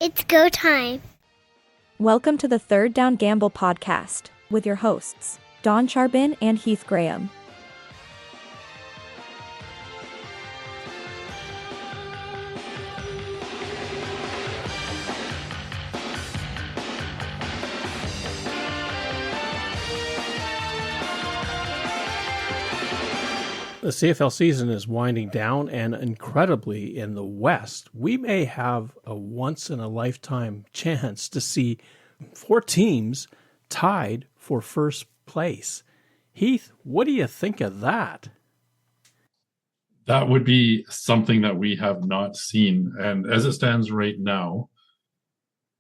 It's go time. Welcome to the Third Down Gamble podcast with your hosts, Don Charbin and Heath Graham. The CFL season is winding down, and incredibly, in the West, we may have a once-in-a-lifetime chance to see 4 teams tied for first place. Heath, what do you think of that? That would be something that we have not seen. And as it stands right now,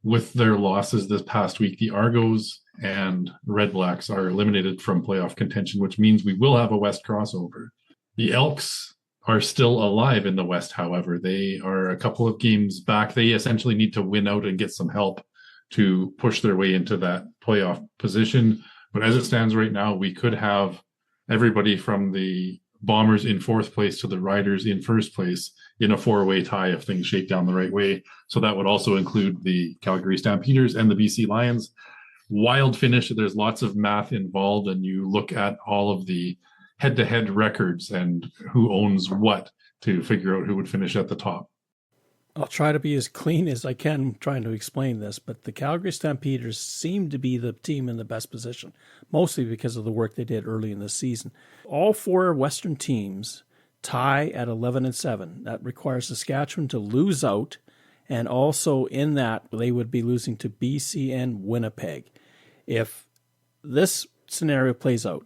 with their losses this past week, the Argos and Red Blacks are eliminated from playoff contention, which means we will have a West crossover. The Elks are still alive in the West, however. They are a couple of games back. They essentially need to win out and get some help to push their way into that playoff position. But as it stands right now, we could have everybody from the Bombers in 4th place to the Riders in 1st place in a 4-way tie if things shake down the right way. So that would also include the Calgary Stampeders and the BC Lions. Wild finish. There's lots of math involved, and you look at all of the head-to-head records and who owns what to figure out who would finish at the top. I'll try to be as clean as I can trying to explain this, but the Calgary Stampeders seem to be the team in the best position, mostly because of the work they did early in the season. All 4 Western teams tie at 11-7. That requires Saskatchewan to lose out, and also in that they would be losing to BC and Winnipeg. If this scenario plays out,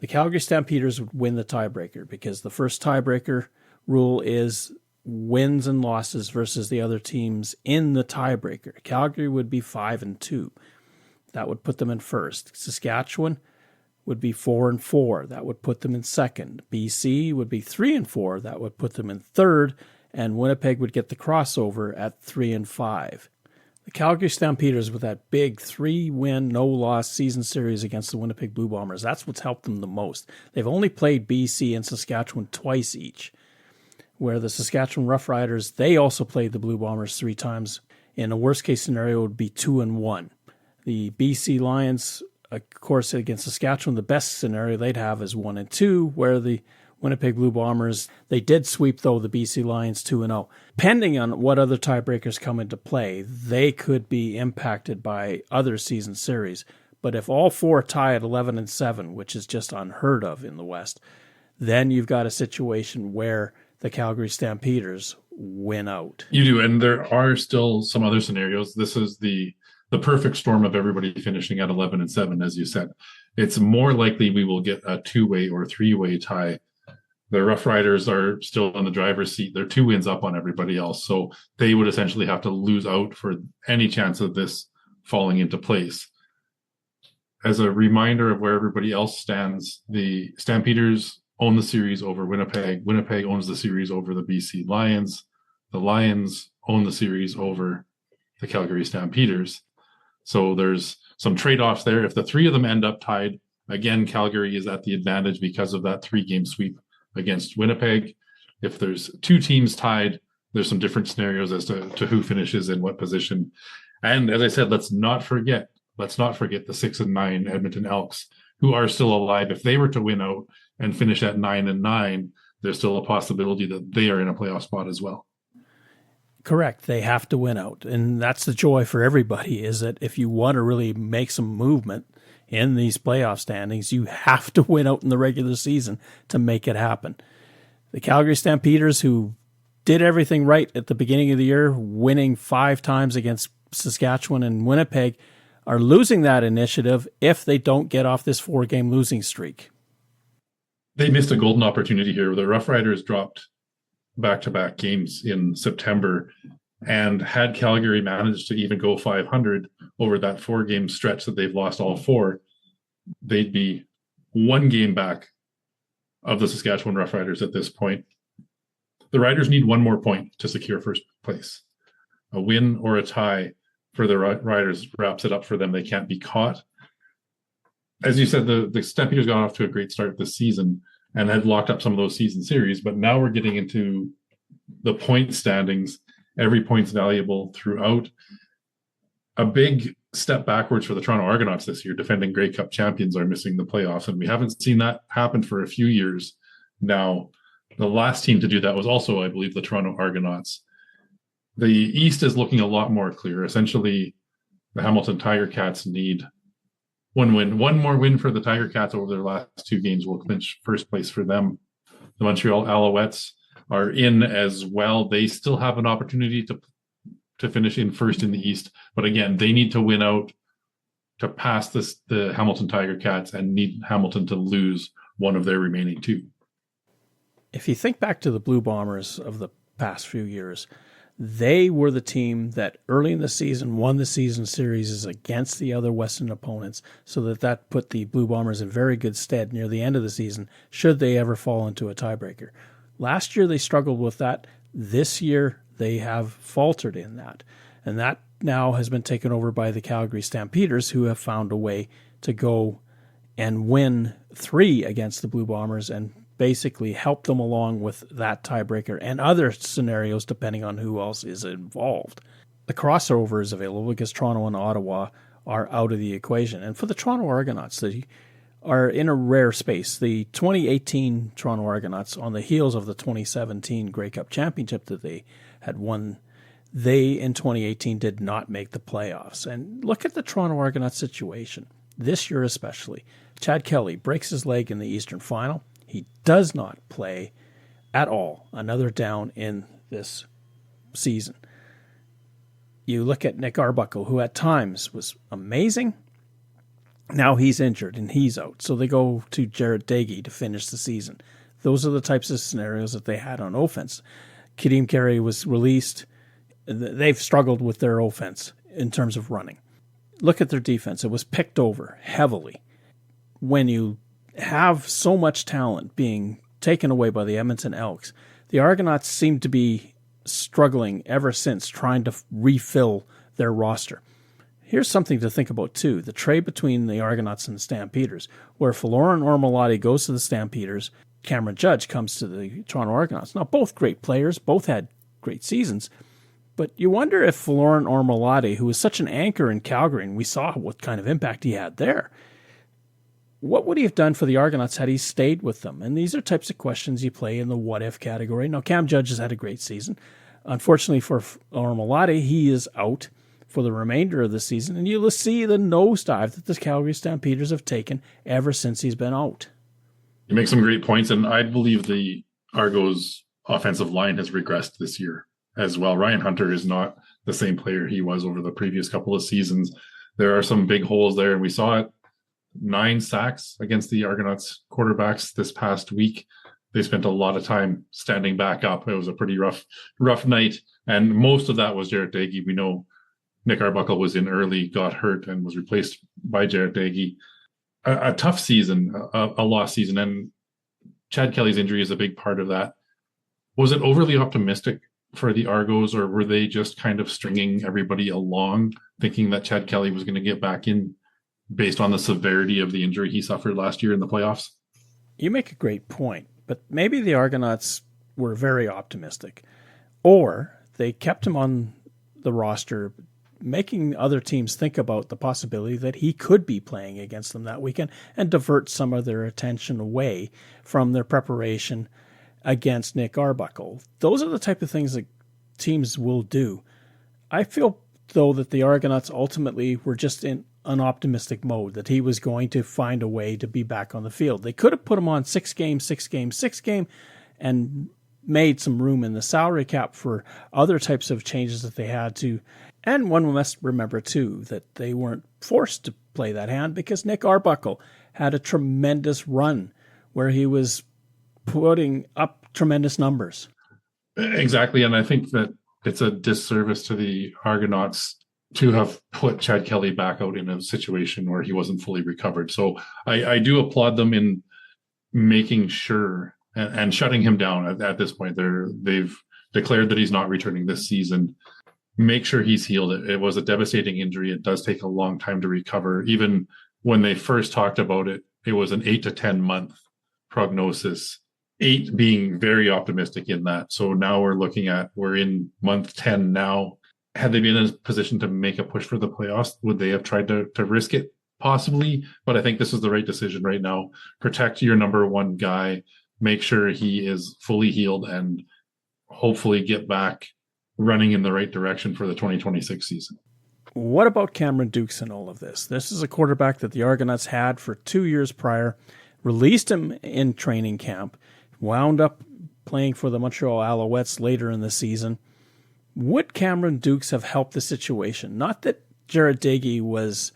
the Calgary Stampeders would win the tiebreaker because the first tiebreaker rule is wins and losses versus the other teams in the tiebreaker. Calgary would be 5-2. That would put them in first. Saskatchewan would be 4-4. That would put them in second. BC would be 3-4. That would put them in third. And Winnipeg would get the crossover at 3-5. The Calgary Stampeders, with that big 3-win, no-loss season series against the Winnipeg Blue Bombers, that's what's helped them the most. They've only played BC and Saskatchewan twice each, where the Saskatchewan Roughriders, they also played the Blue Bombers 3 times. In a worst-case scenario, it would be 2-1. The BC Lions, of course, against Saskatchewan, the best scenario they'd have is 1-2, where the Winnipeg Blue Bombers, they did sweep, though, the BC Lions 2-0. Depending on what other tiebreakers come into play, they could be impacted by other season series. But if all 4 tie at 11-7, which is just unheard of in the West, then you've got a situation where the Calgary Stampeders win out. You do, and there are still some other scenarios. This is the perfect storm of everybody finishing at 11-7, as you said. It's more likely we will get a 2-way or 3-way tie. The Rough Riders are still in the driver's seat. They're 2 wins up on everybody else. So they would essentially have to lose out for any chance of this falling into place. As a reminder of where everybody else stands, the Stampeders own the series over Winnipeg. Winnipeg owns the series over the BC Lions. The Lions own the series over the Calgary Stampeders. So there's some trade-offs there. If the 3 of them end up tied, again, Calgary is at the advantage because of that 3-game sweep against Winnipeg. If there's 2 teams tied, there's some different scenarios as to who finishes in what position. And as I said, let's not forget the 6-9 Edmonton Elks, who are still alive. If they were to win out and finish at 9-9, there's still a possibility that they are in a playoff spot as well. Correct. They have to win out. And that's the joy for everybody, is that if you want to really make some movement in these playoff standings, you have to win out in the regular season to make it happen. The Calgary Stampeders, who did everything right at the beginning of the year, winning 5 times against Saskatchewan and Winnipeg, are losing that initiative if they don't get off this 4-game losing streak. They missed a golden opportunity here. The Rough Riders dropped back-to-back games in September, and had Calgary managed to even go 500 over that 4-game stretch that they've lost all 4, they'd be 1 game back of the Saskatchewan Roughriders at this point. The Riders need 1 more point to secure first place. A win or a tie for the Riders wraps it up for them. They can't be caught. As you said, the Stampeders got off to a great start this season and had locked up some of those season series, but now we're getting into the point standings, Every point's valuable throughout. A big step backwards for the Toronto Argonauts this year. Defending Grey Cup champions are missing the playoffs, and we haven't seen that happen for a few years now. The last team to do that was also, I believe, the Toronto Argonauts. The East is looking a lot more clear. Essentially, the Hamilton Tiger Cats need one more win for the Tiger Cats over their last two games will clinch first place for them. The Montreal Alouettes are in as well. They still have an opportunity to finish in first in the East, but again, they need to win out to pass the Hamilton Tiger Cats and need Hamilton to lose one of their remaining two. If you think back to the Blue Bombers of the past few years, they were the team that early in the season won the season series against the other Western opponents, so that put the Blue Bombers in very good stead near the end of the season, should they ever fall into a tiebreaker. Last year they struggled with that. This year they have faltered in that. And that now has been taken over by the Calgary Stampeders, who have found a way to go and win 3 against the Blue Bombers and basically help them along with that tiebreaker and other scenarios depending on who else is involved. The crossover is available because Toronto and Ottawa are out of the equation. And for the Toronto Argonauts, they are in a rare space. The 2018 Toronto Argonauts, on the heels of the 2017 Grey Cup Championship that they had won, they in 2018 did not make the playoffs. And look at the Toronto Argonauts situation, this year especially. Chad Kelly breaks his leg in the Eastern Final. He does not play at all. Another down in this season. You look at Nick Arbuckle, who at times was amazing. Now he's injured and he's out. So they go to Jarrett Dagey to finish the season. Those are the types of scenarios that they had on offense. Kadeem Carey was released. They've struggled with their offense in terms of running. Look at their defense. It was picked over heavily. When you have so much talent being taken away by the Edmonton Elks, the Argonauts seem to be struggling ever since, trying to refill their roster. Here's something to think about too. The trade between the Argonauts and the Stampeders, where Folarin Ormolati goes to the Stampeders, Cameron Judge comes to the Toronto Argonauts. Now, both great players, both had great seasons, but you wonder if Folarin Ormolati, who was such an anchor in Calgary, and we saw what kind of impact he had there, what would he have done for the Argonauts had he stayed with them? And these are types of questions you play in the what-if category. Now, Cam Judge has had a great season. Unfortunately for Ormolati, he is out for the remainder of the season, and you'll see the nosedive that the Calgary Stampeders have taken ever since he's been out. You make some great points, and I believe the Argos offensive line has regressed this year as well. Ryan Hunter is not the same player he was over the previous couple of seasons. There are some big holes there, and we saw it. 9 sacks against the Argonauts quarterbacks this past week. They spent a lot of time standing back up. It was a pretty rough night, and most of that was Jarrett Dagey. We know Nick Arbuckle was in early, got hurt, and was replaced by Jarrett Dagey. A tough season, a lost season, and Chad Kelly's injury is a big part of that. Was it overly optimistic for the Argos, or were they just kind of stringing everybody along, thinking that Chad Kelly was going to get back in based on the severity of the injury he suffered last year in the playoffs? You make a great point, but maybe the Argonauts were very optimistic, or they kept him on the roster, making other teams think about the possibility that he could be playing against them that weekend and divert some of their attention away from their preparation against Nick Arbuckle. Those are the type of things that teams will do. I feel, though, that the Argonauts ultimately were just in an optimistic mode, that he was going to find a way to be back on the field. They could have put him on 6 game, and made some room in the salary cap for other types of changes that they had to. And one must remember, too, that they weren't forced to play that hand because Nick Arbuckle had a tremendous run where he was putting up tremendous numbers. Exactly, and I think that it's a disservice to the Argonauts to have put Chad Kelly back out in a situation where he wasn't fully recovered. So I do applaud them in making sure and shutting him down at this point. They've declared that he's not returning this season. Make sure he's healed. It was a devastating injury. It does take a long time to recover. Even when they first talked about it, it was an 8 to 10 month prognosis 8 being very optimistic in that. So now we're in month 10 now. Had they been in a position to make a push for the playoffs, would they have tried to risk it? Possibly, but I think this is the right decision right now. Protect your number one guy, make sure he is fully healed, and hopefully get back running in the right direction for the 2026 season. What about Cameron Dukes in all of this? This is a quarterback that the Argonauts had for 2 years prior, released him in training camp, wound up playing for the Montreal Alouettes later in the season. Would Cameron Dukes have helped the situation? Not that Jared Dagey was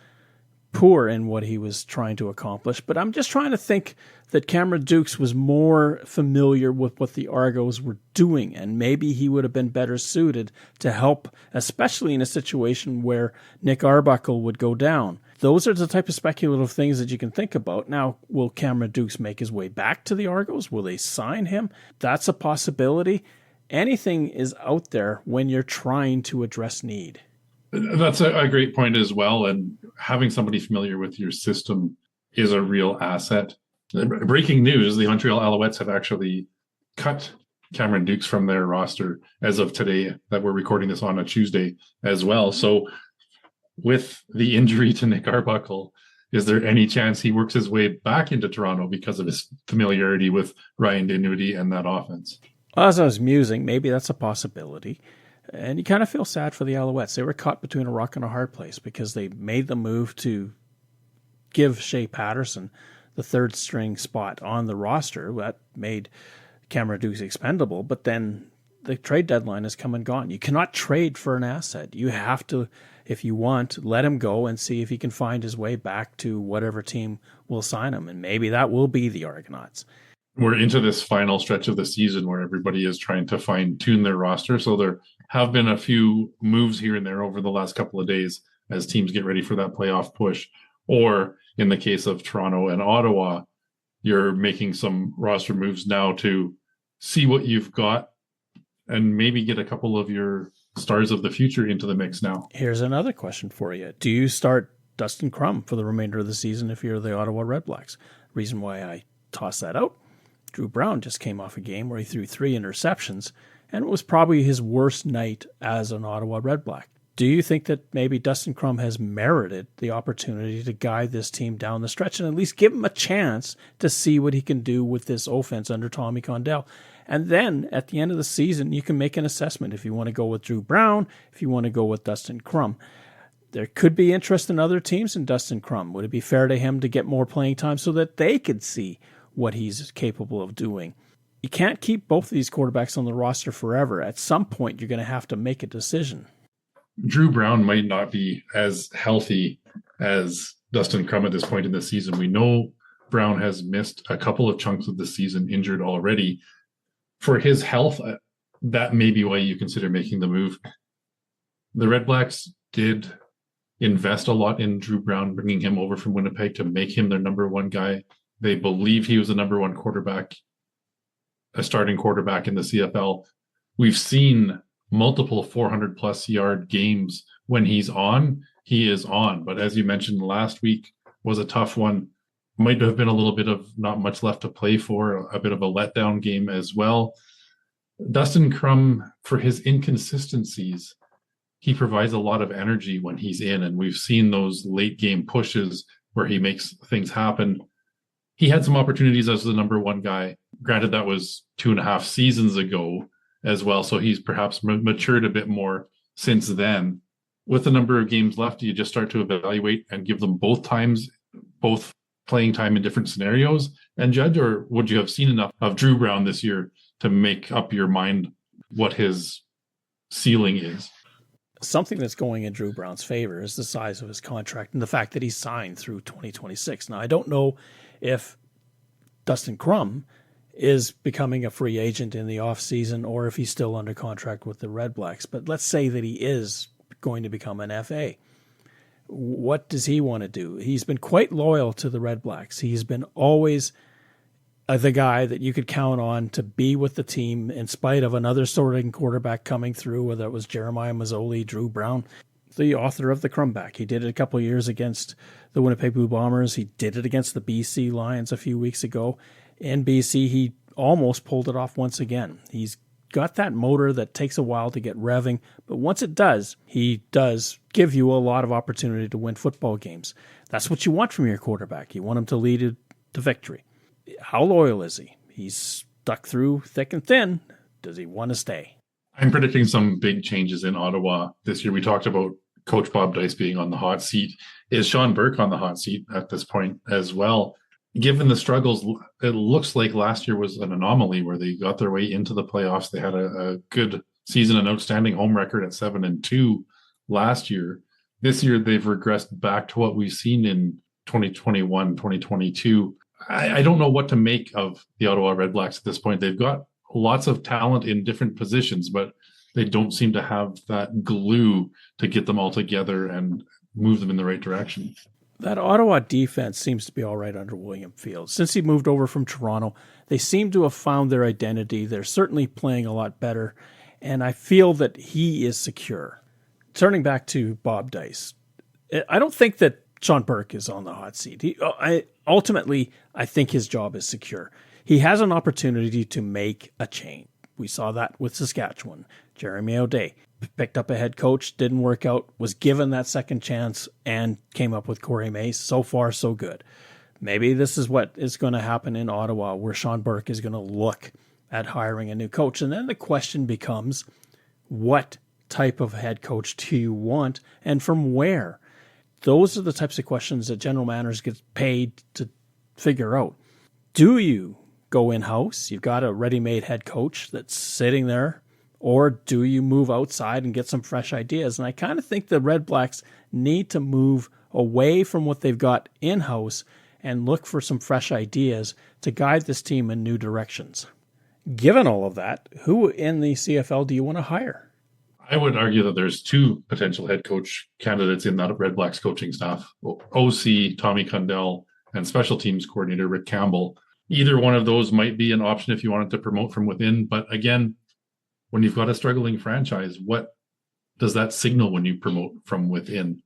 poor in what he was trying to accomplish, but I'm just trying to think that Cameron Dukes was more familiar with what the Argos were doing, and maybe he would have been better suited to help, especially in a situation where Nick Arbuckle would go down. Those are the type of speculative things that you can think about. Now, will Cameron Dukes make his way back to the Argos? Will they sign him? That's a possibility. Anything is out there when you're trying to address need. That's a great point as well. And having somebody familiar with your system is a real asset. Breaking news, the Montreal Alouettes have actually cut Cameron Dukes from their roster as of today, that we're recording this on a Tuesday as well. So with the injury to Nick Arbuckle, is there any chance he works his way back into Toronto because of his familiarity with Ryan Dinwiddie and that offense? As I was musing, maybe that's a possibility. And you kind of feel sad for the Alouettes. They were caught between a rock and a hard place because they made the move to give Shea Patterson the third string spot on the roster. That made Cameron Dukes expendable, but then the trade deadline has come and gone. You cannot trade for an asset. You have to, if you want, let him go and see if he can find his way back to whatever team will sign him. And maybe that will be the Argonauts. We're into this final stretch of the season where everybody is trying to fine-tune their roster. So there have been a few moves here and there over the last couple of days as teams get ready for that playoff push. Or in the case of Toronto and Ottawa, you're making some roster moves now to see what you've got and maybe get a couple of your stars of the future into the mix now. Here's another question for you. Do you start Dustin Crum for the remainder of the season if you're the Ottawa Redblacks? Reason why I toss that out, Drew Brown just came off a game where he threw 3 interceptions, and it was probably his worst night as an Ottawa Redblack. Do you think that maybe Dustin Crum has merited the opportunity to guide this team down the stretch and at least give him a chance to see what he can do with this offense under Tommy Condell? And then at the end of the season, you can make an assessment if you want to go with Drew Brown, if you want to go with Dustin Crum. There could be interest in other teams in Dustin Crum. Would it be fair to him to get more playing time so that they could see what he's capable of doing? You can't keep both of these quarterbacks on the roster forever. At some point, you're going to have to make a decision. Drew Brown might not be as healthy as Dustin Crum at this point in the season. We know Brown has missed a couple of chunks of the season injured already. For his health, that may be why you consider making the move. The Redblacks did invest a lot in Drew Brown, bringing him over from Winnipeg to make him their number one guy. They believe he was the number one quarterback, a starting quarterback in the CFL. We've seen multiple 400-plus yard games. When he's on, he is on. But as you mentioned, last week was a tough one. Might have been a little bit of not much left to play for, a bit of a letdown game as well. Dustin Crum, for his inconsistencies, he provides a lot of energy when he's in, and we've seen those late game pushes where he makes things happen. He had some opportunities as the number one guy. Granted, that was 2.5 seasons ago as well, so he's perhaps matured a bit more since then. With the number of games left, you just start to evaluate and give them both playing time in different scenarios and judge, or would you have seen enough of Drew Brown this year to make up your mind what his ceiling is? Something that's going in Drew Brown's favor is the size of his contract and the fact that he's signed through 2026. Now, I don't know if Dustin Crum is becoming a free agent in the offseason or if he's still under contract with the Redblacks, but let's say that he is going to become an FA. What does he want to do? He's been quite loyal to the Redblacks. He's been always the guy that you could count on to be with the team in spite of another starting quarterback coming through, whether it was Jeremiah Mazzoli, Drew Brown, the author of the Crumback. He did it a couple of years against the Winnipeg Blue Bombers. He did it against the BC Lions a few weeks ago. In BC, he almost pulled it off once again. He's got that motor that takes a while to get revving, but once it does, he does give you a lot of opportunity to win football games. That's what you want from your quarterback. You want him to lead you to victory. How loyal is he? He's stuck through thick and thin. Does he want to stay? I'm predicting some big changes in Ottawa this year. We talked about Coach Bob Dyce being on the hot seat. Is Sean Burke on the hot seat at this point as well? Given the struggles, it looks like last year was an anomaly where they got their way into the playoffs. They had a good season, an outstanding home record at 7-2 last year. This year, they've regressed back to what we've seen in 2021, 2022. I don't know what to make of the Ottawa Redblacks at this point. They've got lots of talent in different positions, but they don't seem to have that glue to get them all together and move them in the right direction. That Ottawa defense seems to be all right under William Fields. Since he moved over from Toronto, they seem to have found their identity. They're certainly playing a lot better, and I feel that he is secure. Turning back to Bob Dyce, I don't think that Sean Burke is on the hot seat. Ultimately, I think his job is secure. He has an opportunity to make a change. We saw that with Saskatchewan. Jeremy O'Day picked up a head coach, didn't work out, was given that second chance, and came up with Corey Mace. So far, so good. Maybe this is what is going to happen in Ottawa, where Sean Burke is going to look at hiring a new coach. And then the question becomes, what type of head coach do you want, and from where? Those are the types of questions that general managers get paid to figure out. Do you go in-house? You've got a ready-made head coach that's sitting there. Or do you move outside and get some fresh ideas? And I kind of think the Red Blacks need to move away from what they've got in-house and look for some fresh ideas to guide this team in new directions. Given all of that, who in the CFL do you want to hire? I would argue that there's two potential head coach candidates in that Red Blacks coaching staff. OC, Tommy Cundell, and special teams coordinator Rick Campbell. Either one of those might be an option if you wanted to promote from within. But again, when you've got a struggling franchise, what does that signal when you promote from within?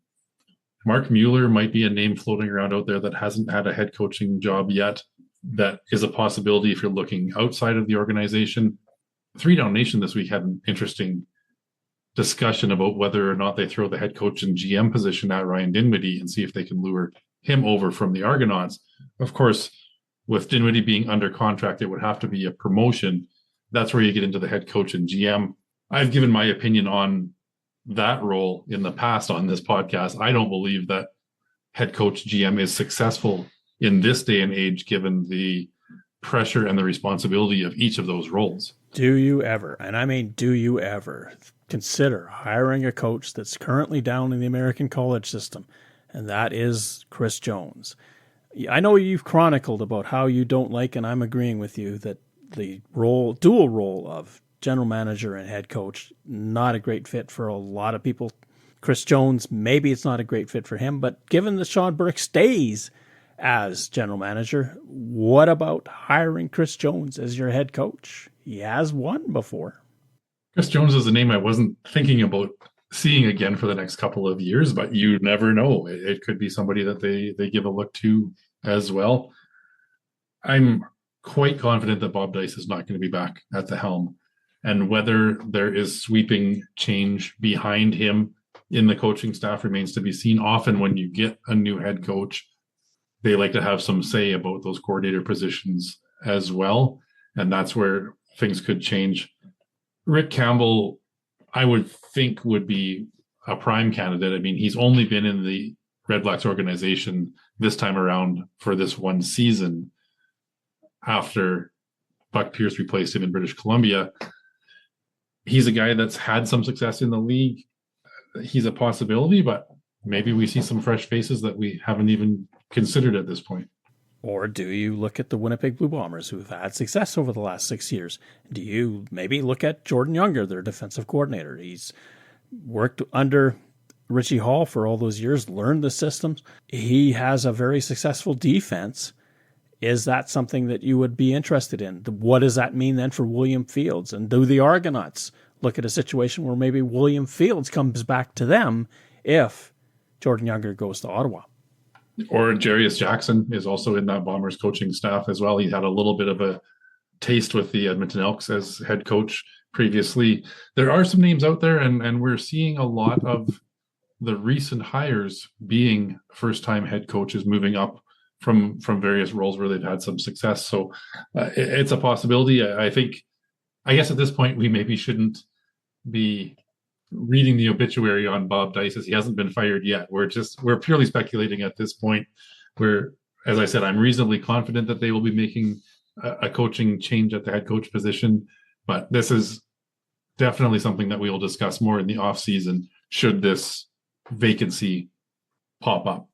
Mark Mueller might be a name floating around out there that hasn't had a head coaching job yet. That is a possibility if you're looking outside of the organization. Three Down Nation this week had an interesting discussion about whether or not they throw the head coach and GM position at Ryan Dinwiddie and see if they can lure him over from the Argonauts. Of course, with Dinwiddie being under contract, it would have to be a promotion. That's where you get into the head coach and GM. I've given my opinion on that role in the past on this podcast. I don't believe that head coach GM is successful in this day and age, given the pressure and the responsibility of each of those roles. Do you ever, and I mean do you ever, consider hiring a coach that's currently down in the American college system, and that is Chris Jones? I know you've chronicled about how you don't like, and I'm agreeing with you, that the dual role of general manager and head coach, not a great fit for a lot of people. Chris Jones, maybe it's not a great fit for him, but given that Sean Burke stays as general manager, what about hiring Chris Jones as your head coach? He has won before. Chris Jones is a name I wasn't thinking about seeing again for the next couple of years, but you never know. It could be somebody that they give a look to as well. I'm quite confident that Bob Dyce is not going to be back at the helm. And whether there is sweeping change behind him in the coaching staff remains to be seen. Often when you get a new head coach, they like to have some say about those coordinator positions as well. And that's where things could change. Rick Campbell, I would think, would be a prime candidate. I mean, he's only been in the Red Blacks organization this time around for this one season after Buck Pierce replaced him in British Columbia. He's a guy that's had some success in the league. He's a possibility, but maybe we see some fresh faces that we haven't even considered at this point. Or do you look at the Winnipeg Blue Bombers, who've had success over the last 6 years? Do you maybe look at Jordan Younger, their defensive coordinator? He's worked under Richie Hall for all those years, learned the systems. He has a very successful defense. Is that something that you would be interested in? What does that mean then for William Fields? And do the Argonauts look at a situation where maybe William Fields comes back to them if Jordan Younger goes to Ottawa? Or Jarius Jackson is also in that Bombers coaching staff as well. He had a little bit of a taste with the Edmonton Elks as head coach previously. There are some names out there, and we're seeing a lot of the recent hires being first-time head coaches moving up from various roles where they've had some success. So it's a possibility. I guess at this point we maybe shouldn't be reading the obituary on Bob Dyce, as he hasn't been fired yet. We're purely speculating at this point. Where, as I said, I'm reasonably confident that they will be making a coaching change at the head coach position, but this is definitely something that we will discuss more in the off season should this vacancy pop up.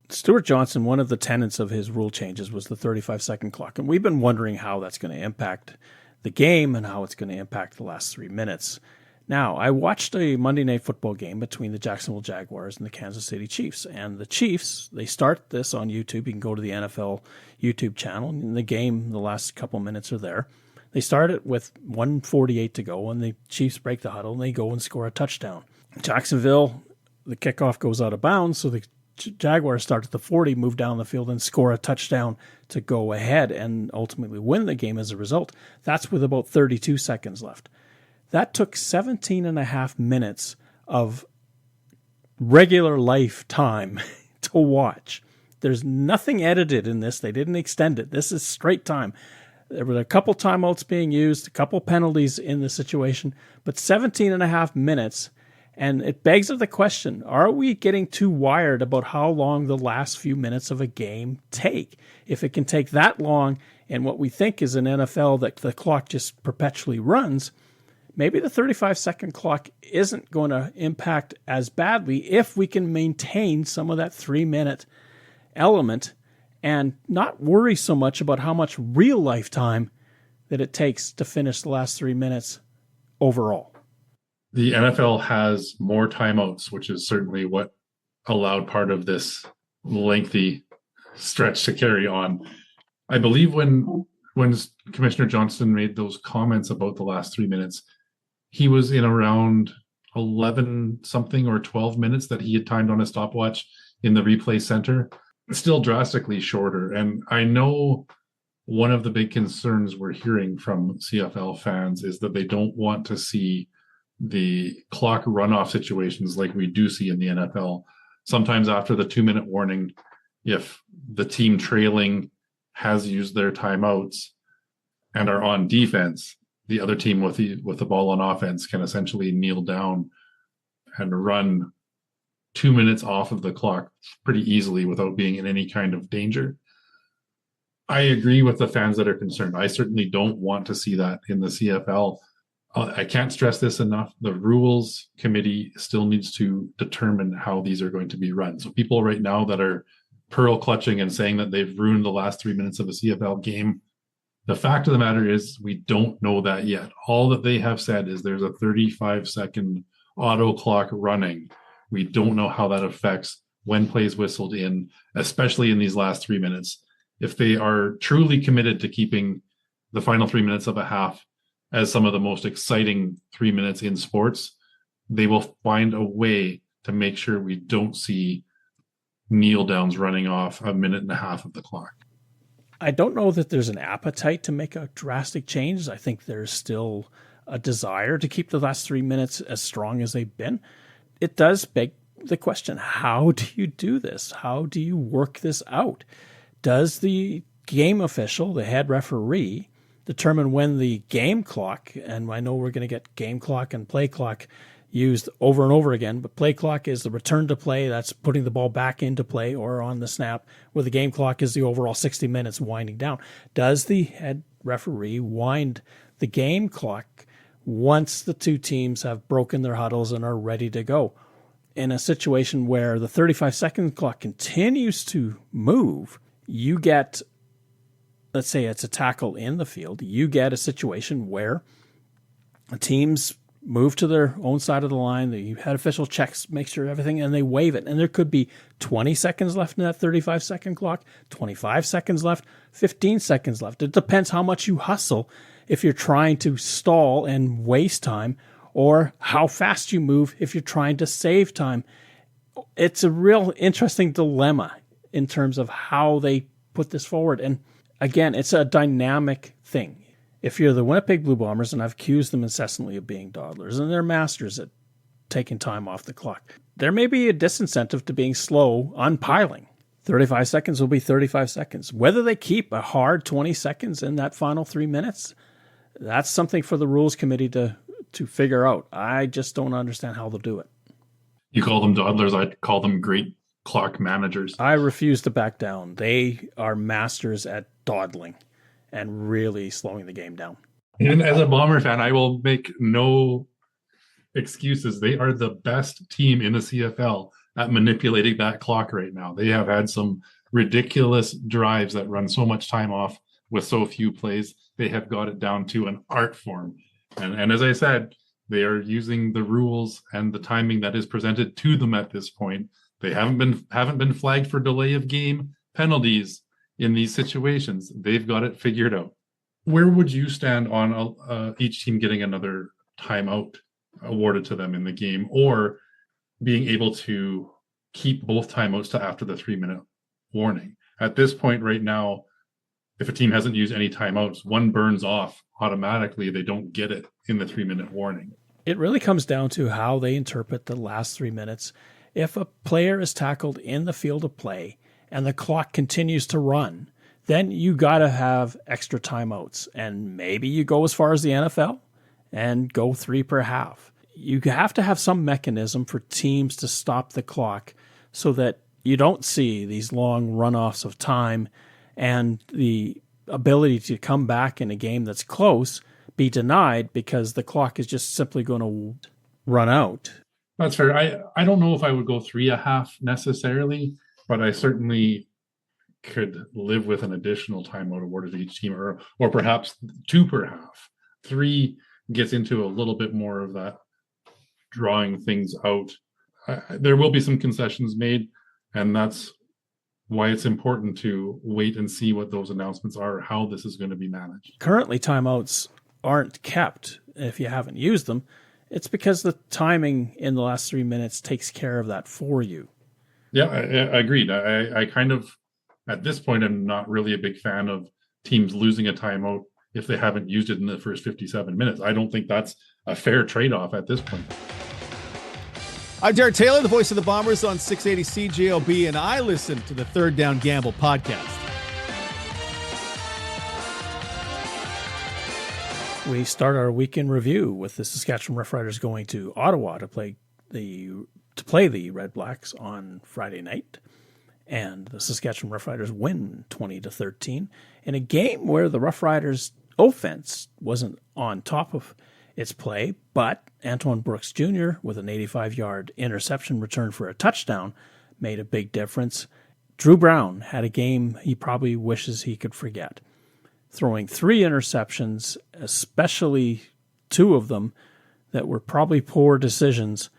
Stuart Johnson, one of the tenets of his rule changes was the 35-second clock, and we've been wondering how that's going to impact the game and how it's going to impact the last 3 minutes. Now, I watched a Monday Night Football game between the Jacksonville Jaguars and the Kansas City Chiefs, and the Chiefs, they start this on YouTube. You can go to the NFL YouTube channel, and in the game, the last couple minutes are there. They start it with 1:48 to go, and the Chiefs break the huddle, and they go and score a touchdown. Jacksonville, the kickoff goes out of bounds, so the Jaguars start at the 40, move down the field, and score a touchdown to go ahead and ultimately win the game as a result. That's with about 32 seconds left. That took 17 and a half minutes of regular life time to watch. There's nothing edited in this. They didn't extend it. This is straight time. There were a couple timeouts being used, a couple penalties in the situation, but 17 and a half minutes. And it begs the question, are we getting too wired about how long the last few minutes of a game take? If it can take that long in what we think is an NFL that the clock just perpetually runs, maybe the 35-second clock isn't going to impact as badly if we can maintain some of that 3-minute element and not worry so much about how much real life time that it takes to finish the last 3 minutes overall. The NFL has more timeouts, which is certainly what allowed part of this lengthy stretch to carry on. I believe when Commissioner Johnston made those comments about the last 3 minutes, he was in around 11 something or 12 minutes that he had timed on a stopwatch in the replay center. Still drastically shorter. And I know one of the big concerns we're hearing from CFL fans is that they don't want to see the clock runoff situations like we do see in the NFL. Sometimes after the 2-minute warning, if the team trailing has used their timeouts and are on defense, the other team with the ball on offense can essentially kneel down and run 2 minutes off of the clock pretty easily without being in any kind of danger. I agree with the fans that are concerned. I certainly don't want to see that in the CFL. I can't stress this enough. The rules committee still needs to determine how these are going to be run. So people right now that are pearl clutching and saying that they've ruined the last 3 minutes of a CFL game, the fact of the matter is we don't know that yet. All that they have said is there's a 35-second auto clock running. We don't know how that affects when plays whistled in, especially in these last 3 minutes. If they are truly committed to keeping the final 3 minutes of a half as some of the most exciting 3 minutes in sports, they will find a way to make sure we don't see kneel downs running off a minute and a half of the clock. I don't know that there's an appetite to make a drastic change. I think there's still a desire to keep the last 3 minutes as strong as they've been. It does beg the question, how do you do this? How do you work this out? Does the game official, the head referee, determine when the game clock, and I know we're going to get game clock and play clock used over and over again, but play clock is the return to play, that's putting the ball back into play or on the snap, where the game clock is the overall 60 minutes winding down. Does the head referee wind the game clock once the two teams have broken their huddles and are ready to go? In a situation where the 35-second clock continues to move, you get, let's say it's a tackle in the field, you get a situation where the teams move to their own side of the line, the head official checks, makes sure everything, and they wave it. And there could be 20 seconds left in that 35-second clock, 25 seconds left, 15 seconds left. It depends how much you hustle if you're trying to stall and waste time, or how fast you move if you're trying to save time. It's a real interesting dilemma in terms of how they put this forward. And Again, it's a dynamic thing. If you're the Winnipeg Blue Bombers, and I've accused them incessantly of being dawdlers, and they're masters at taking time off the clock, there may be a disincentive to being slow on piling. 35 seconds will be 35 seconds. Whether they keep a hard 20 seconds in that final 3 minutes, that's something for the rules committee to figure out. I just don't understand how they'll do it. You call them dawdlers, I'd call them great clock managers. I refuse to back down. They are masters at dawdling and really slowing the game down. And as a Bomber fan, I will make no excuses. They are the best team in the CFL at manipulating that clock right now. They have had some ridiculous drives that run so much time off with so few plays. They have got it down to an art form. And as I said, they are using the rules and the timing that is presented to them at this point. They haven't been flagged for delay of game penalties in these situations. They've got it figured out. Where would you stand on each team getting another timeout awarded to them in the game, or being able to keep both timeouts to after the 3-minute warning? At this point right now, if a team hasn't used any timeouts, one burns off automatically. They don't get it in the 3-minute warning. It really comes down to how they interpret the last 3 minutes. If a player is tackled in the field of play and the clock continues to run, then you got to have extra timeouts. And maybe you go as far as the NFL and go 3 per half. You have to have some mechanism for teams to stop the clock so that you don't see these long runoffs of time and the ability to come back in a game that's close be denied because the clock is just simply going to run out. That's fair. I don't know if I would go 3.5 necessarily, but I certainly could live with an additional timeout awarded to each team, or perhaps 2 per half. 3 gets into a little bit more of that drawing things out. There will be some concessions made, and that's why it's important to wait and see what those announcements are, how this is going to be managed. Currently, timeouts aren't kept if you haven't used them. It's because the timing in the last 3 minutes takes care of that for you. Yeah, I agreed. I kind of, at this point, I'm not really a big fan of teams losing a timeout if they haven't used it in the first 57 minutes. I don't think that's a fair trade-off at this point. I'm Derek Taylor, the voice of the Bombers on 680 CJOB, and I listen to the Third Down Gamble podcast. We start our weekend review with the Saskatchewan Roughriders going to Ottawa to play the Red Blacks on Friday night, and the Saskatchewan Roughriders win 20-13 in a game where the Roughriders' offense wasn't on top of its play, but Antoine Brooks Jr. with an 85-yard interception return for a touchdown made a big difference. Drew Brown had a game he probably wishes he could forget, throwing 3 interceptions, especially 2 of them that were probably poor decisions.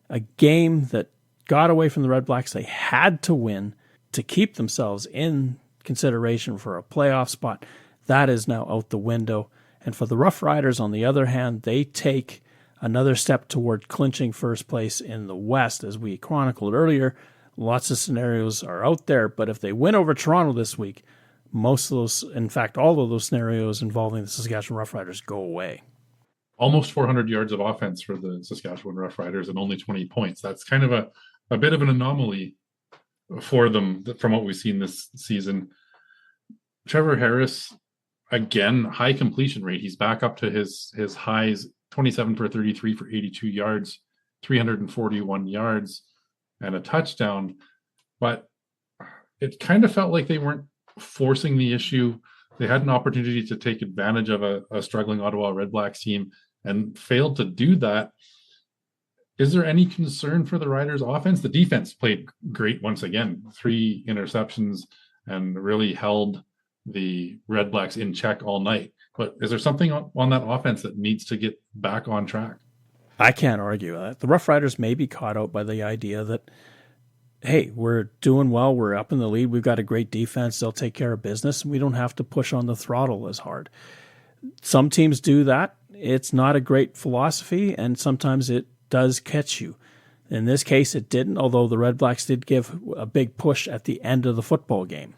A game that got away from the Red Blacks. They had to win to keep themselves in consideration for a playoff spot. That is now out the window. And for the Rough Riders, on the other hand, they take another step toward clinching first place in the West. As we chronicled earlier, lots of scenarios are out there, but if they win over Toronto this week, most of those, in fact, all of those scenarios involving the Saskatchewan Roughriders go away. Almost 400 yards of offense for the Saskatchewan Roughriders and only 20 points. That's kind of a bit of an anomaly for them from what we've seen this season. Trevor Harris, again, high completion rate. He's back up to his highs, 27 for 33 for 82 yards, 341 yards, and a touchdown. But it kind of felt like they weren't forcing the issue. They had an opportunity to take advantage of a struggling Ottawa Red Blacks team and failed to do that. Is there any concern for the Riders' offense? The defense played great once again, 3 interceptions and really held the Red Blacks in check all night. But is there something on that offense that needs to get back on track? I can't argue that. The Rough Riders may be caught out by the idea that, hey, we're doing well, we're up in the lead, we've got a great defense, they'll take care of business, and we don't have to push on the throttle as hard. Some teams do that. It's not a great philosophy, and sometimes it does catch you. In this case, it didn't, although the Red Blacks did give a big push at the end of the football game.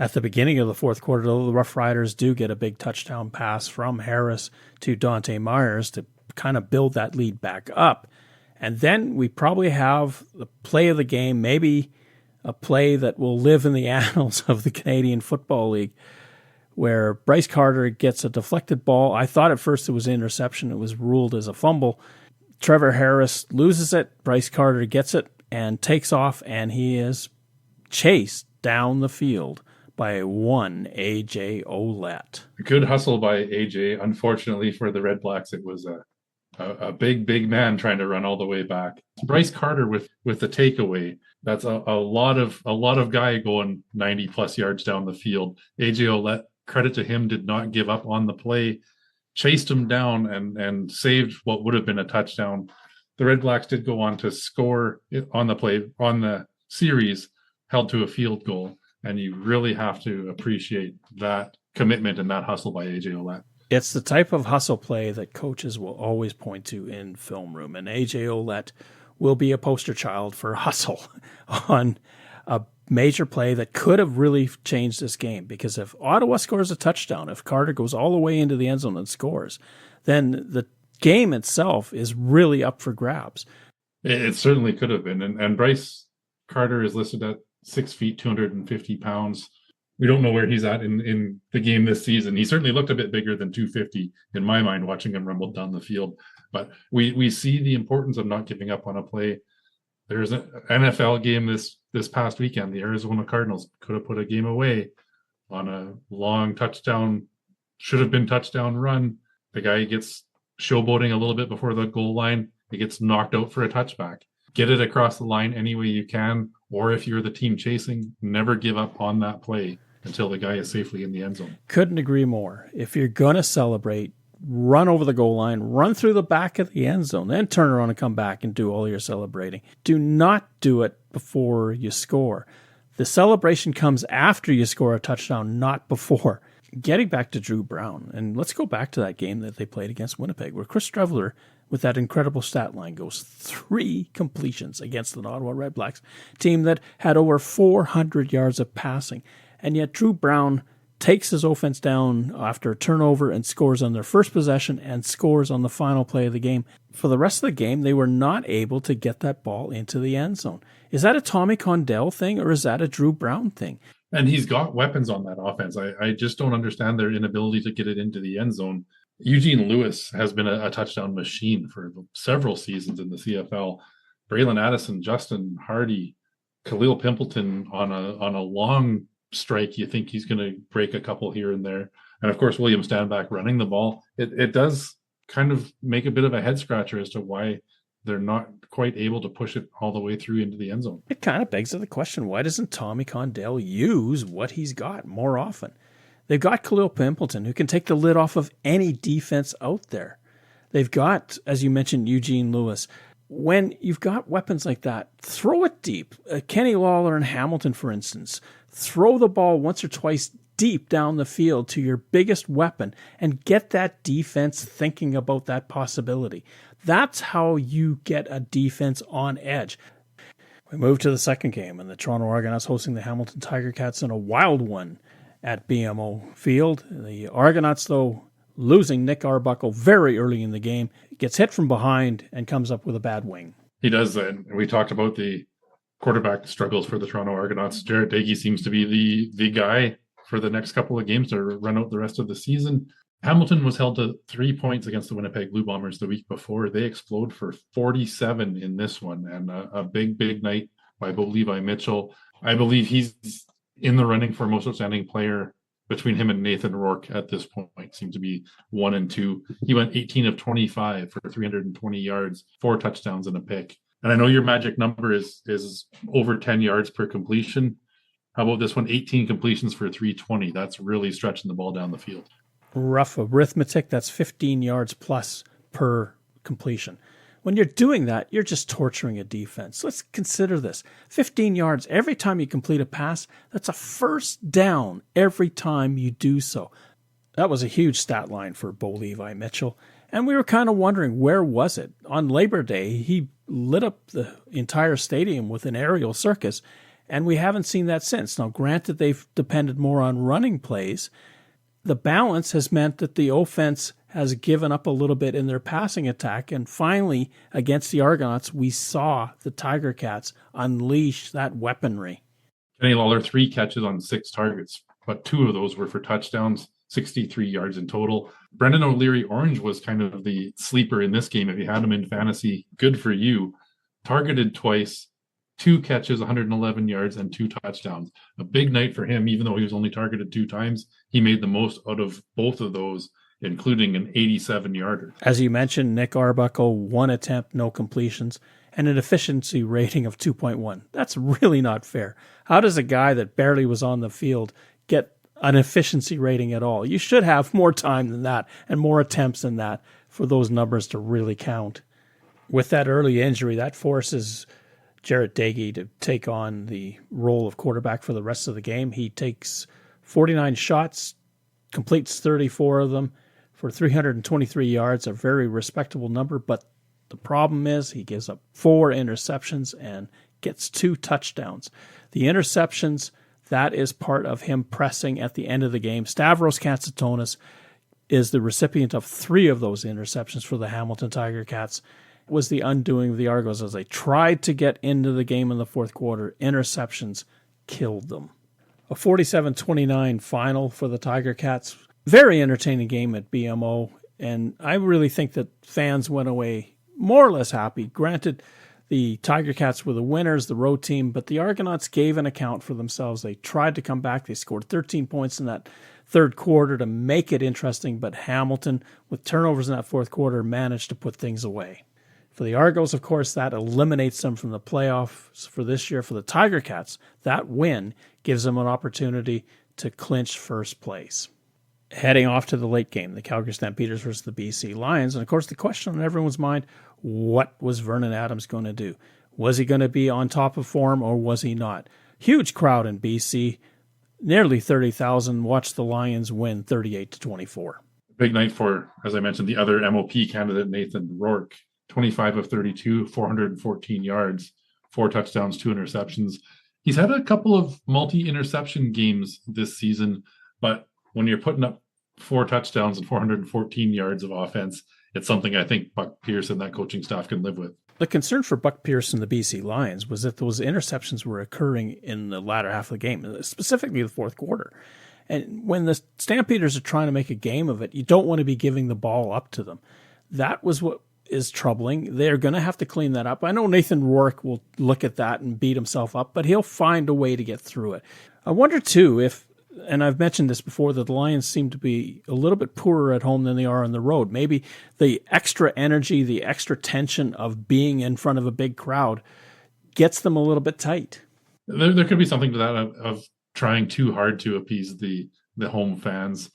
At the beginning of the fourth quarter, though, the Rough Riders do get a big touchdown pass from Harris to Dante Myers to kind of build that lead back up. And then we probably have the play of the game, maybe a play that will live in the annals of the Canadian Football League, where Bryce Carter gets a deflected ball. I thought at first it was an interception. It was ruled as a fumble. Trevor Harris loses it. Bryce Carter gets it and takes off, and he is chased down the field by one A.J. Ouellette. Good hustle by A.J. Unfortunately for the Red Blacks, it was a big man trying to run all the way back. Bryce Carter with the takeaway. That's a lot of guy going 90 plus yards down the field. A.J. Ouellette, credit to him, did not give up on the play, chased him down and saved what would have been a touchdown. The Red Blacks did go on to score on the play, on the series, held to a field goal. And you really have to appreciate that commitment and that hustle by A.J. Ouellette. It's the type of hustle play that coaches will always point to in film room. And A.J. Ouellette will be a poster child for hustle on a major play that could have really changed this game. Because if Ottawa scores a touchdown, if Carter goes all the way into the end zone and scores, then the game itself is really up for grabs. It certainly could have been. And Bryce Carter is listed at 6 feet, 250 pounds. We don't know where he's at in the game this season. He certainly looked a bit bigger than 250 in my mind, watching him rumble down the field. But we see the importance of not giving up on a play. There's an NFL game this past weekend. The Arizona Cardinals could have put a game away on a long touchdown, should have been touchdown run. The guy gets showboating a little bit before the goal line. He gets knocked out for a touchback. Get it across the line any way you can. Or if you're the team chasing, never give up on that play until the guy is safely in the end zone. Couldn't agree more. If you're going to celebrate, run over the goal line, run through the back of the end zone, then turn around and come back and do all your celebrating. Do not do it before you score. The celebration comes after you score a touchdown, not before. Getting back to Drew Brown, and let's go back to that game that they played against Winnipeg, where Chris Streveler, with that incredible stat line, goes 3 completions against the Ottawa Red Blacks team that had over 400 yards of passing. And yet Drew Brown takes his offense down after a turnover and scores on their first possession and scores on the final play of the game. For the rest of the game, they were not able to get that ball into the end zone. Is that a Tommy Condell thing, or is that a Drew Brown thing? And he's got weapons on that offense. I just don't understand their inability to get it into the end zone. Eugene Lewis has been a touchdown machine for several seasons in the CFL. Braylon Addison, Justin Hardy, Khalil Pimpleton on a long strike. You think he's going to break a couple here and there. And of course, William Stanback running the ball. It does kind of make a bit of a head scratcher as to why they're not quite able to push it all the way through into the end zone. It kind of begs the question, why doesn't Tommy Condell use what he's got more often? They've got Khalil Pimpleton, who can take the lid off of any defense out there. They've got, as you mentioned, Eugene Lewis. When you've got weapons like that, throw it deep. Kenny Lawler and Hamilton, for instance, throw the ball once or twice deep down the field to your biggest weapon and get that defense thinking about that possibility. That's how you get a defense on edge. We move to the second game, and the Toronto Argonauts hosting the Hamilton Tiger Cats in a wild one at BMO Field. The Argonauts, though, losing Nick Arbuckle very early in the game, gets hit from behind and comes up with a bad wing. He does. And we talked about the quarterback struggles for the Toronto Argonauts. Jarrett Doege seems to be the guy for the next couple of games to run out the rest of the season. Hamilton was held to 3 points against the Winnipeg Blue Bombers the week before. They explode for 47 in this one, and a big night by Bo Levi Mitchell. I believe he's in the running for most outstanding player between him and Nathan Rourke at this point. Seem to be 1 and 2. He went 18 of 25 for 320 yards, 4 touchdowns and a pick. And I know your magic number is over 10 yards per completion. How about this one? 18 completions for 320. That's really stretching the ball down the field. Rough arithmetic, that's 15 yards plus per completion. When you're doing that, you're just torturing a defense. Let's consider this. 15 yards every time you complete a pass, that's a first down every time you do so. That was a huge stat line for Bo Levi Mitchell. And we were kind of wondering, where was it? On Labor Day, he lit up the entire stadium with an aerial circus. And we haven't seen that since. Now, granted, they've depended more on running plays. The balance has meant that the offense has given up a little bit in their passing attack. And finally, against the Argonauts, we saw the Tiger Cats unleash that weaponry. Kenny Lawler, 3 catches on 6 targets, but 2 of those were for touchdowns, 63 yards in total. Brendan O'Leary Orange was kind of the sleeper in this game. If you had him in fantasy, good for you. Targeted twice, 2 catches, 111 yards, and 2 touchdowns. A big night for him, even though he was only targeted 2 times. He made the most out of both of those, including an 87-yarder. As you mentioned, Nick Arbuckle, 1 attempt, no completions, and an efficiency rating of 2.1. That's really not fair. How does a guy that barely was on the field get an efficiency rating at all? You should have more time than that and more attempts than that for those numbers to really count. With that early injury, that forces Jarrett Dagey to take on the role of quarterback for the rest of the game. He takes 49 shots, completes 34 of them for 323 yards, a very respectable number, but the problem is he gives up 4 interceptions and gets 2 touchdowns. The interceptions, that is part of him pressing at the end of the game. Stavros Katsatonis is the recipient of 3 of those interceptions for the Hamilton Tiger Cats. It was the undoing of the Argos as they tried to get into the game in the fourth quarter. Interceptions killed them. A 47-29 final for the Tiger Cats. Very entertaining game at BMO, and I really think that fans went away more or less happy. Granted, the Tiger Cats were the winners, the road team, but the Argonauts gave an account for themselves. They tried to come back. They scored 13 points in that third quarter to make it interesting, but Hamilton, with turnovers in that fourth quarter, managed to put things away. For the Argos, of course, that eliminates them from the playoffs for this year. For the Tiger Cats, that win gives them an opportunity to clinch first place. Heading off to the late game, the Calgary Stampeders versus the BC Lions. And, of course, the question on everyone's mind, what was Vernon Adams going to do? Was he going to be on top of form or was he not? Huge crowd in BC. Nearly 30,000 watched the Lions win 38-24. Big night for, as I mentioned, the other MOP candidate, Nathan Rourke. 25 of 32, 414 yards, 4 touchdowns, 2 interceptions. He's had a couple of multi-interception games this season, but when you're putting up 4 touchdowns and 414 yards of offense, it's something I think Buck Pierce and that coaching staff can live with. The concern for Buck Pierce and the BC Lions was that those interceptions were occurring in the latter half of the game, specifically the fourth quarter. And when the Stampeders are trying to make a game of it, you don't want to be giving the ball up to them. That was what is troubling. They're going to have to clean that up. I know Nathan Rourke will look at that and beat himself up, but he'll find a way to get through it. I wonder, too, if, and I've mentioned this before, that the Lions seem to be a little bit poorer at home than they are on the road. Maybe the extra energy, the extra tension of being in front of a big crowd gets them a little bit tight. There could be something to that of trying too hard to appease the home fans.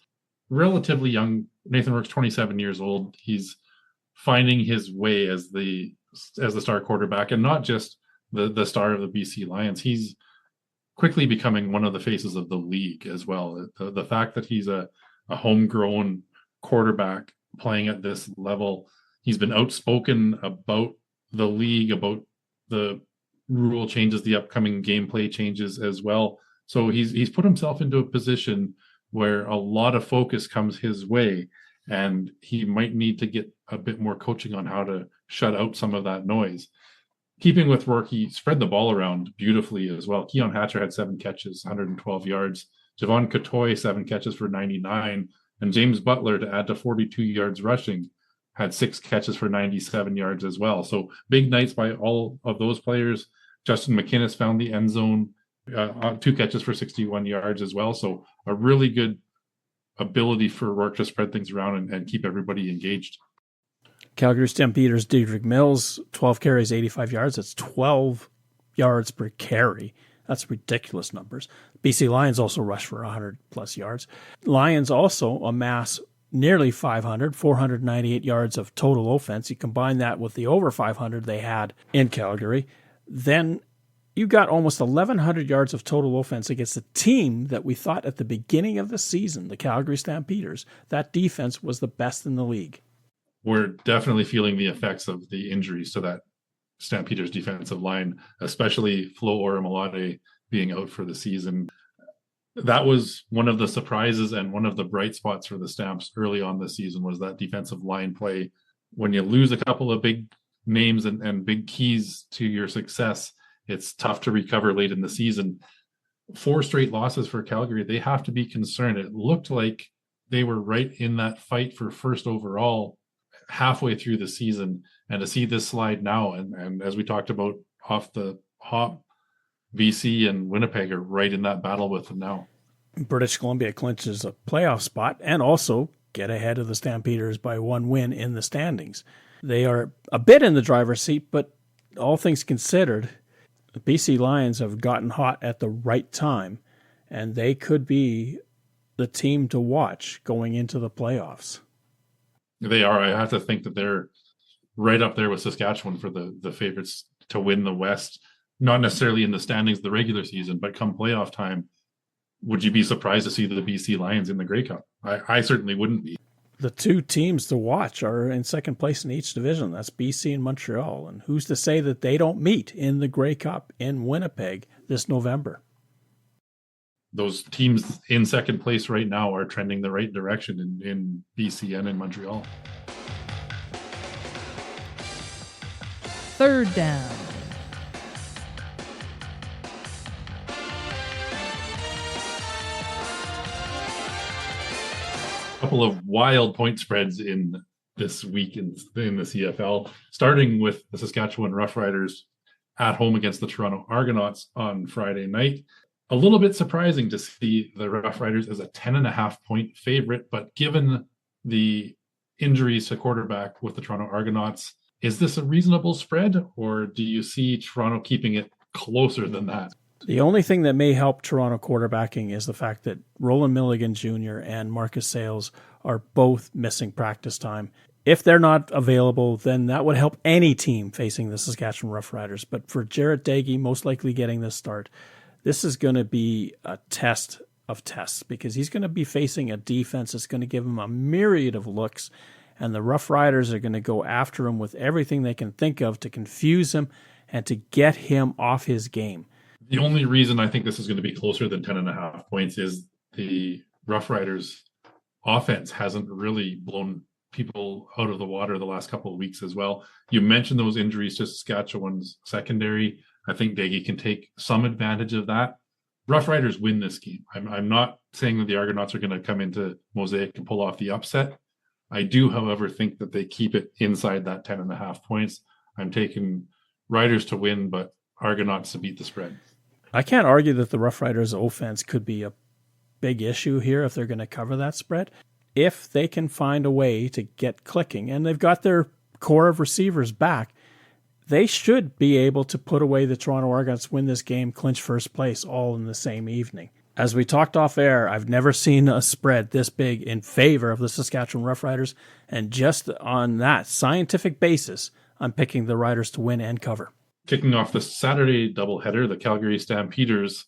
Relatively young, Nathan Rourke's 27 years old. He's finding his way as the star quarterback, and not just the star of the BC Lions. He's quickly becoming one of the faces of the league as well. The fact that he's a homegrown quarterback playing at this level, he's been outspoken about the league, about the rule changes, the upcoming gameplay changes as well. So he's put himself into a position where a lot of focus comes his way, and he might need to get a bit more coaching on how to shut out some of that noise. Keeping with Rourke, he spread the ball around beautifully as well. Keon Hatcher had 7 catches, 112 yards. Javon Katoy, 7 catches for 99. And James Butler, to add to 42 yards rushing, had 6 catches for 97 yards as well. So big nights by all of those players. Justin McInnes found the end zone, 2 catches for 61 yards as well. So a really good ability for Rourke to spread things around and keep everybody engaged. Calgary Stampeders, Dedrick Mills, 12 carries, 85 yards. That's 12 yards per carry. That's ridiculous numbers. BC Lions also rushed for 100-plus yards. Lions also amass nearly 498 yards of total offense. You combine that with the over 500 they had in Calgary, then you got almost 1,100 yards of total offense against a team that we thought at the beginning of the season, the Calgary Stampeders, that defense was the best in the league. We're definitely feeling the effects of the injuries to that Stampeders defensive line, especially Flo Oramolade being out for the season. That was one of the surprises and one of the bright spots for the Stamps early on this season was that defensive line play. When you lose a couple of big names and big keys to your success, it's tough to recover late in the season. 4 straight losses for Calgary. They have to be concerned. It looked like they were right in that fight for first overall halfway through the season. And to see this slide now, and as we talked about off the hop, BC and Winnipeg are right in that battle with them now. British Columbia clinches a playoff spot and also get ahead of the Stampeders by 1 win in the standings. They are a bit in the driver's seat, but all things considered, the BC Lions have gotten hot at the right time, and they could be the team to watch going into the playoffs. They are. I have to think that they're right up there with Saskatchewan for the favorites to win the West. Not necessarily in the standings the regular season, but come playoff time, would you be surprised to see the BC Lions in the Grey Cup? I certainly wouldn't be. The 2 teams to watch are in second place in each division. That's BC and Montreal. And who's to say that they don't meet in the Grey Cup in Winnipeg this November? Those teams in second place right now are trending the right direction in BC and in Montreal. Third down. Couple of wild point spreads in this week in the CFL, starting with the Saskatchewan Roughriders at home against the Toronto Argonauts on Friday night. A little bit surprising to see the Roughriders as a 10.5-point favorite, but given the injuries to quarterback with the Toronto Argonauts, is this a reasonable spread, or do you see Toronto keeping it closer than that? The only thing that may help Toronto quarterbacking is the fact that Roland Milligan Jr. and Marcus Sales are both missing practice time. If they're not available, then that would help any team facing the Saskatchewan Roughriders. But for Jarrett Dagey, most likely getting this start, this is going to be a test of tests because he's going to be facing a defense that's going to give him a myriad of looks, and the Roughriders are going to go after him with everything they can think of to confuse him and to get him off his game. The only reason I think this is going to be closer than 10.5 points is the Roughriders offense hasn't really blown people out of the water the last couple of weeks as well. You mentioned those injuries to Saskatchewan's secondary. I think Dagey can take some advantage of that. Roughriders win this game. I'm not saying that the Argonauts are going to come into Mosaic and pull off the upset. I do, however, think that they keep it inside that 10.5 points. I'm taking Riders to win, but Argonauts to beat the spread. I can't argue that the Roughriders offense could be a big issue here if they're going to cover that spread. If they can find a way to get clicking, and they've got their core of receivers back, they should be able to put away the Toronto Argonauts, win this game, clinch first place all in the same evening. As we talked off air, I've never seen a spread this big in favor of the Saskatchewan Roughriders, and just on that scientific basis, I'm picking the Riders to win and cover. Kicking off the Saturday doubleheader, the Calgary Stampeders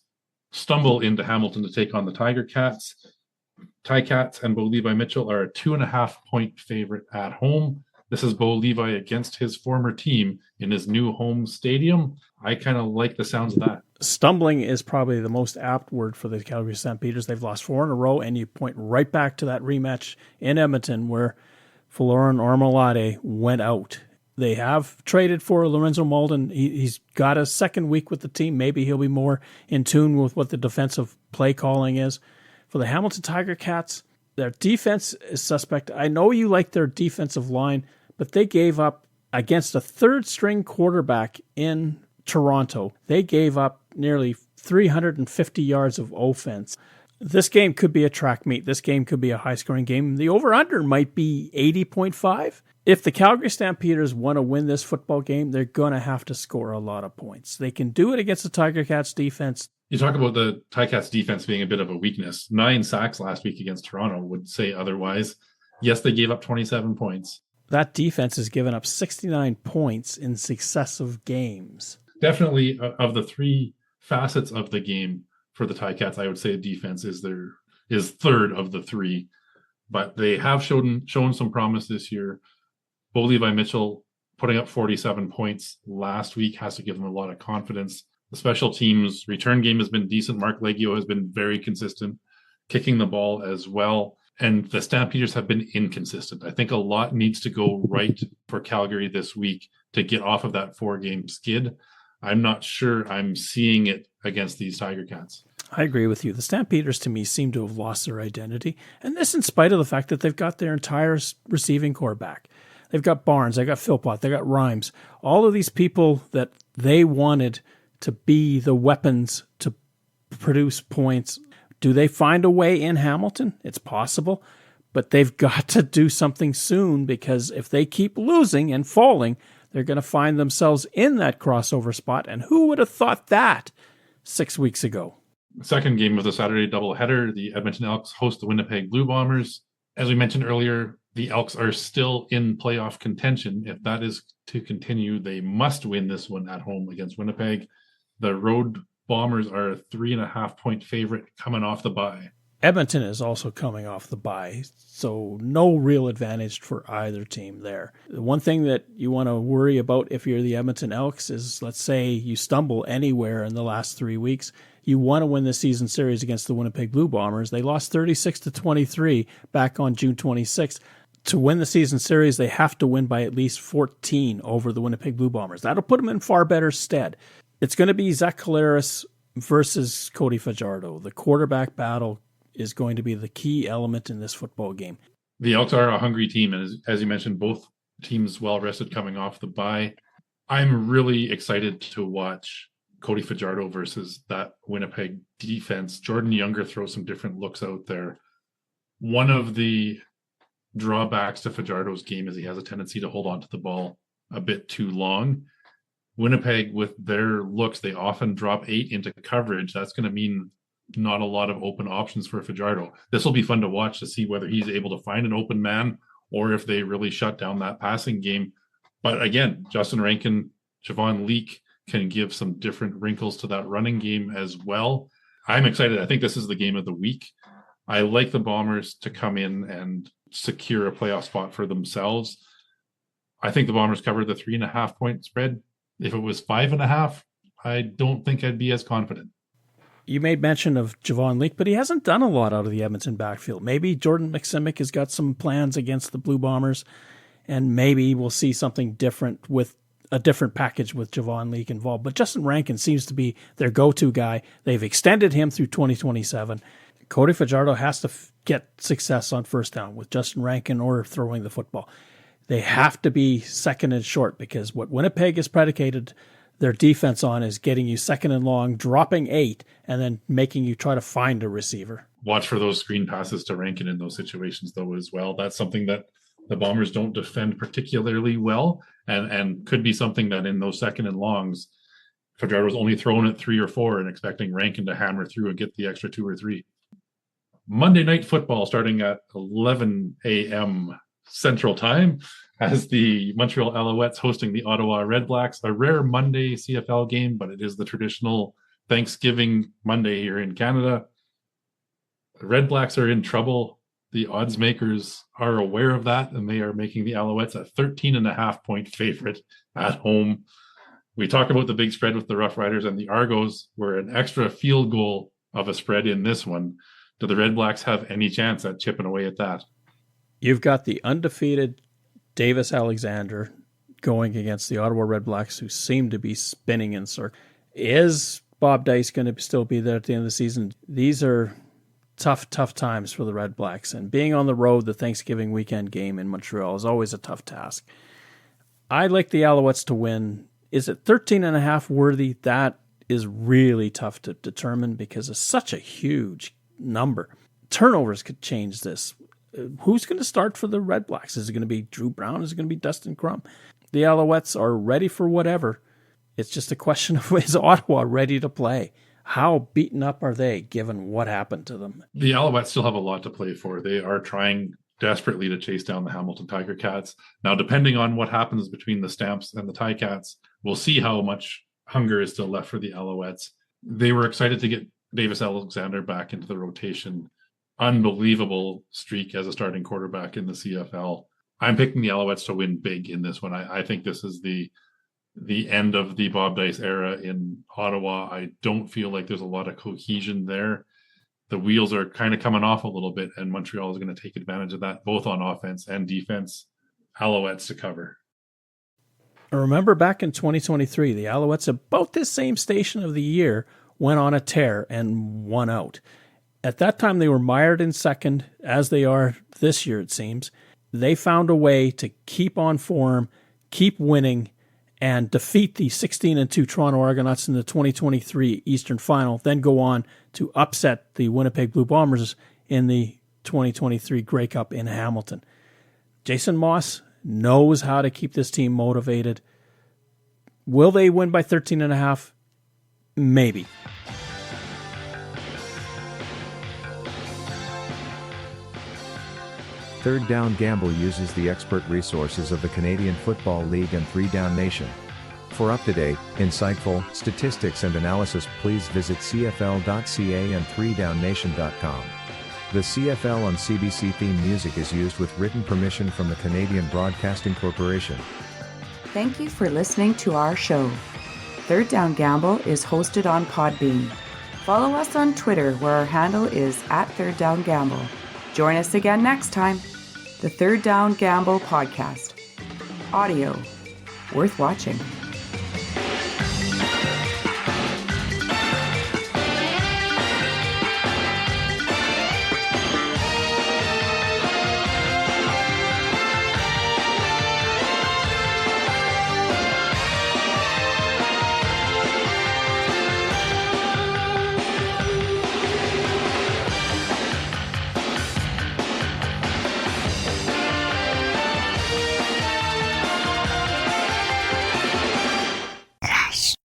stumble into Hamilton to take on the Tiger Cats. Ticats and Bo Levi Mitchell are a 2.5-point favorite at home. This is Bo Levi against his former team in his new home stadium. I kind of like the sounds of that. Stumbling is probably the most apt word for the Calgary Stampeders. They've lost 4 in a row, and you point right back to that rematch in Edmonton where Folarin Ormolade went out. They have traded for Lorenzo Malden. He's got a second week with the team. Maybe he'll be more in tune with what the defensive play calling is. For the Hamilton Tiger Cats, their defense is suspect. I know you like their defensive line, but they gave up against a third-string quarterback in Toronto. They gave up nearly 350 yards of offense. This game could be a track meet. This game could be a high-scoring game. The over-under might be 80.5. If the Calgary Stampeders want to win this football game, they're going to have to score a lot of points. They can do it against the Tiger Cats defense. You talk about the Ticats defense being a bit of a weakness. 9 sacks last week against Toronto would say otherwise. Yes, they gave up 27 points. That defense has given up 69 points in successive games. Definitely of the 3 facets of the game for the Ticats, I would say defense is third of the 3. But they have shown some promise this year. Bo Levi Mitchell putting up 47 points last week has to give them a lot of confidence. The special teams return game has been decent. Mark Leggio has been very consistent, kicking the ball as well. And the Stampeders have been inconsistent. I think a lot needs to go right for Calgary this week to get off of that 4-game skid. I'm not sure I'm seeing it against these Tiger Cats. I agree with you. The Stampeders, to me, seem to have lost their identity. And this in spite of the fact that they've got their entire receiving core back. They've got Barnes, they've got Philpott, they've got Rhymes. All of these people that they wanted to be the weapons to produce points. Do they find a way in Hamilton? It's possible. But they've got to do something soon, because if they keep losing and falling, they're going to find themselves in that crossover spot. And who would have thought that 6 weeks ago? Second game of the Saturday doubleheader, the Edmonton Elks host the Winnipeg Blue Bombers. As we mentioned earlier, the Elks are still in playoff contention. If that is to continue, they must win this one at home against Winnipeg. The road Bombers are a 3.5-point favorite coming off the bye. Edmonton is also coming off the bye, so no real advantage for either team there. The one thing that you want to worry about if you're the Edmonton Elks is, let's say you stumble anywhere in the last 3 weeks, you want to win the season series against the Winnipeg Blue Bombers. They lost 36-23 back on June 26th. To win the season series, they have to win by at least 14 over the Winnipeg Blue Bombers. That'll put them in far better stead. It's going to be Zach Collaros versus Cody Fajardo. The quarterback battle is going to be the key element in this football game. The Elks are a hungry team, and as you mentioned, both teams well-rested coming off the bye. I'm really excited to watch Cody Fajardo versus that Winnipeg defense. Jordan Younger throws some different looks out there. One of the drawbacks to Fajardo's game is he has a tendency to hold on to the ball a bit too long. Winnipeg, with their looks, they often drop 8 into coverage. That's going to mean not a lot of open options for Fajardo. This will be fun to watch to see whether he's able to find an open man or if they really shut down that passing game. But again, Justin Rankin, Javon Leake can give some different wrinkles to that running game as well. I'm excited. I think this is the game of the week. I like the Bombers to come in and secure a playoff spot for themselves. I think the Bombers covered the 3.5-point spread. If it was 5.5, I don't think I'd be as confident. You made mention of Javon Leake, but he hasn't done a lot out of the Edmonton backfield. Maybe Jordan McSimic has got some plans against the Blue Bombers, and maybe we'll see something different with a different package with Javon Leake involved. But Justin Rankin seems to be their go-to guy. They've extended him through 2027. Cody Fajardo has to get success on first down with Justin Rankin or throwing the football. They have to be second and short, because what Winnipeg is predicated their defense on is getting you second and long, dropping 8, and then making you try to find a receiver. Watch for those screen passes to Rankin in those situations, though, as well. That's something that the Bombers don't defend particularly well, and could be something that in those second and longs, Fajardo's only throwing it 3 or 4 and expecting Rankin to hammer through and get the extra 2 or 3. Monday Night Football starting at 11 a.m. Central Time, as the Montreal Alouettes hosting the Ottawa Redblacks. A rare Monday CFL game, but it is the traditional Thanksgiving Monday here in Canada. The Redblacks are in trouble. The odds makers are aware of that, and they are making the Alouettes a 13.5-point favorite at home. We talk about the big spread with the Rough Riders and the Argos. We're an extra field goal of a spread in this one. Do the Redblacks have any chance at chipping away at that? You've got the undefeated Davis Alexander going against the Ottawa Redblacks, who seem to be spinning in circles. Is Bob Dyce going to still be there at the end of the season? These are tough times for the Redblacks, and being on the road, the Thanksgiving weekend game in Montreal is always a tough task. I like the Alouettes to win. Is it 13.5 worthy? That is really tough to determine because it's such a huge number. Turnovers could change this. Who's going to start for the Redblacks? Is it going to be Drew Brown? Is it going to be Dustin Crum? The Alouettes are ready for whatever. It's just a question of, is Ottawa ready to play? How beaten up are they, given what happened to them? The Alouettes still have a lot to play for. They are trying desperately to chase down the Hamilton Tiger Cats. Now, depending on what happens between the Stamps and the Ticats, we'll see how much hunger is still left for the Alouettes. They were excited to get Davis Alexander back into the rotation. Unbelievable streak as a starting quarterback in the CFL. I'm picking the Alouettes to win big in this one. I think this is the the end of the Bob Dyce era in Ottawa. I don't feel like there's a lot of cohesion there. The wheels are kind of coming off a little bit, and Montreal is going to take advantage of that, both on offense and defense. Alouettes to cover. I remember back in 2023, the Alouettes, about this same station of the year, went on a tear and won out. At that time, they were mired in second, as they are this year, it seems. They found a way to keep on form, keep winning, and defeat the 16-2 Toronto Argonauts in the 2023 Eastern Final, then go on to upset the Winnipeg Blue Bombers in the 2023 Grey Cup in Hamilton. Jason Moss knows how to keep this team motivated. Will they win by 13.5? Maybe. Third Down Gamble uses the expert resources of the Canadian Football League and 3 Down Nation. For up-to-date, insightful statistics and analysis, please visit cfl.ca and 3downnation.com. The CFL on CBC theme music is used with written permission from the Canadian Broadcasting Corporation. Thank you for listening to our show. Third Down Gamble is hosted on Podbean. Follow us on Twitter, where our handle is @ThirdDownGamble. Join us again next time. The Third Down Gamble Podcast. Audio worth watching.